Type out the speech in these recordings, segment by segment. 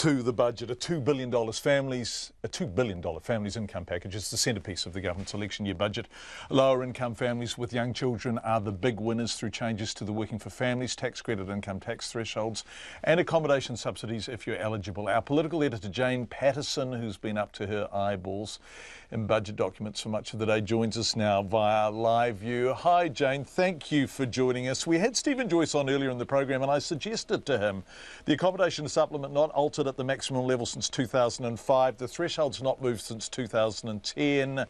to the budget. A $2 billion families income package is the centrepiece of the government's election year budget. Lower income families with young children are the big winners through changes to the Working for Families tax credit, income tax thresholds and accommodation subsidies if you're eligible. Our political editor Jayne Patterson, who's been up to her eyeballs in budget documents for much of the day, joins us now via live view. Hi Jayne, thank you for joining us. We had Stephen Joyce on earlier in the program and I suggested to him the accommodation supplement not altered at the maximum level since 2005, the threshold's not moved since 2010,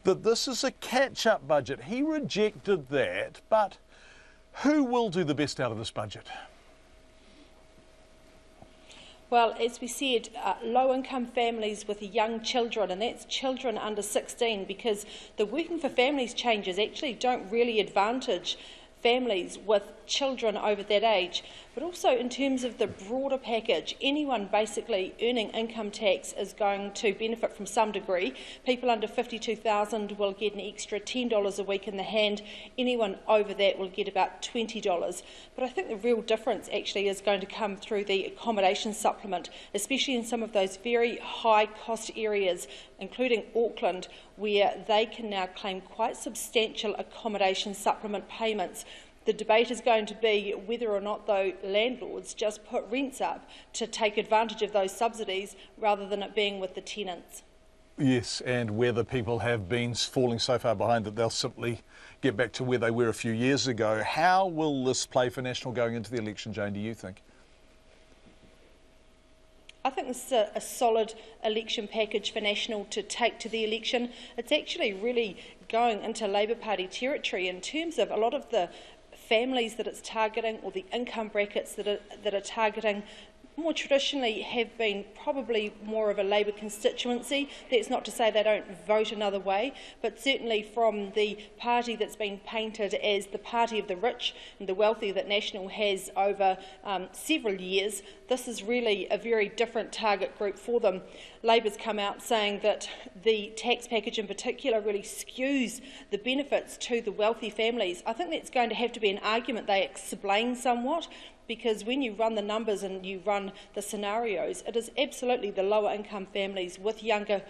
that this is a catch-up budget. He rejected that, but who will do the best out of this budget? Well, as we said, low-income families with young children, and that's children under 16, because the Working for Families changes actually don't really advantage families with children over that age. But also in terms of the broader package, anyone basically earning income tax is going to benefit from some degree. People under $52,000 will get an extra $10 a week in the hand. Anyone over that will get about $20. But I think the real difference actually is going to come through the accommodation supplement, especially in some of those very high cost areas, including Auckland, where they can now claim quite substantial accommodation supplement payments. The debate is going to be whether or not, though, landlords just put rents up to take advantage of those subsidies rather than it being with the tenants. Yes, and whether people have been falling so far behind that they'll simply get back to where they were a few years ago. How will this play for National going into the election, Jayne, do you think? I think this is a solid election package for National to take to the election. It's actually really going into Labour Party territory in terms of a lot of the families that it's targeting, or the income brackets that are targeting, more traditionally have been probably more of a Labour constituency. That's not to say they don't vote another way, but certainly from the party that's been painted as the party of the rich and the wealthy that National has over several years, this is really a very different target group for them. Labour's come out saying that the tax package in particular really skews the benefits to the wealthy families. I think that's going to have to be an argument they explain somewhat, because when you run the numbers and you run the scenarios, it is absolutely the lower income families with younger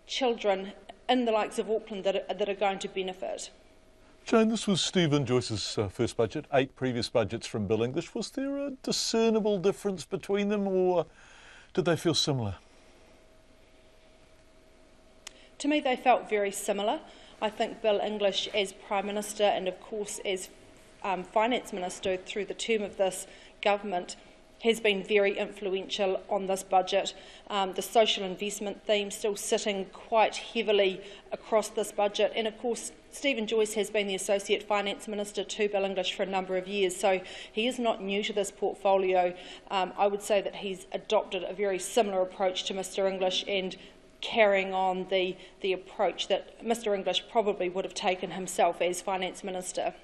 children in the likes of Auckland that are going to benefit. Jayne, this was Stephen Joyce's first budget, 8 previous budgets from Bill English. Was there a discernible difference between them, or did they feel similar? To me, they felt very similar. I think Bill English as Prime Minister and, of course, as Finance Minister through the term of this government has been very influential on this budget. The social investment theme still sitting quite heavily across this budget, and of course Stephen Joyce has been the Associate Finance Minister to Bill English for a number of years, so he is not new to this portfolio. I would say that he's adopted a very similar approach to Mr English and carrying on the approach that Mr English probably would have taken himself as Finance Minister.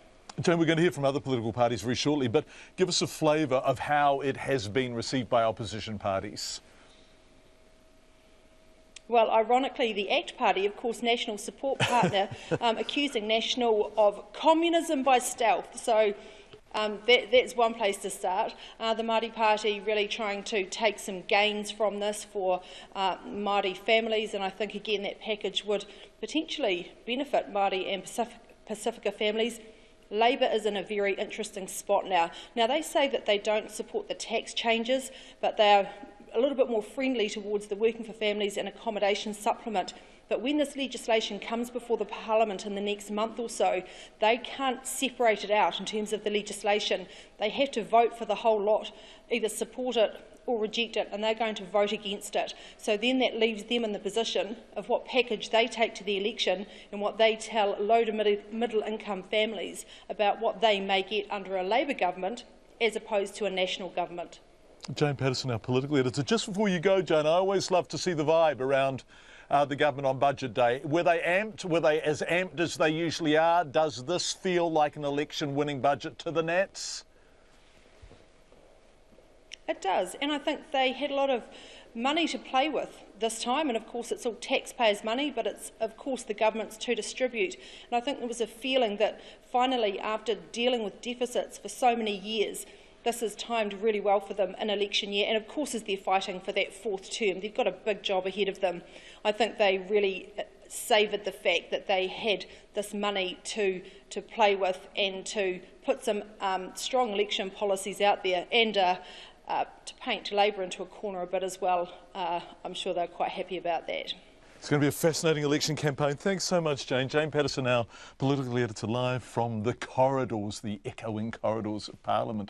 Jayne, we're going to hear from other political parties very shortly, but give us a flavour of how it has been received by opposition parties. Well, ironically, the ACT Party, of course, National support partner, accusing National of communism by stealth. So that's one place to start. The Māori Party really trying to take some gains from this for Māori families, and I think, again, that package would potentially benefit Māori and Pacifica families. Labour is in a very interesting spot now. Now, they say that they don't support the tax changes, but they are a little bit more friendly towards the Working for Families and accommodation supplement. But when this legislation comes before the Parliament in the next month or so, they can't separate it out in terms of the legislation. They have to vote for the whole lot, either support it or reject it, and they're going to vote against it. So then that leaves them in the position of what package they take to the election and what they tell low to middle income families about what they may get under a Labour government as opposed to a National government. Jayne Patterson, our political editor. Just before you go, Jayne, I always love to see the vibe around the government on budget day. Were they amped? Were they as amped as they usually are? Does this feel like an election-winning budget to the Nats? It does, and I think they had a lot of money to play with this time, and of course it's all taxpayers' money, but it's of course the government's to distribute. And I think there was a feeling that finally, after dealing with deficits for so many years, this is timed really well for them in election year, and of course as they're fighting for that 4th term, they've got a big job ahead of them. I think they really savoured the fact that they had this money to play with and to put some strong election policies out there, and to paint Labour into a corner a bit as well. I'm sure they're quite happy about that. It's going to be a fascinating election campaign. Thanks so much, Jayne. Jayne Patterson, our political editor, live from the corridors, the echoing corridors of Parliament.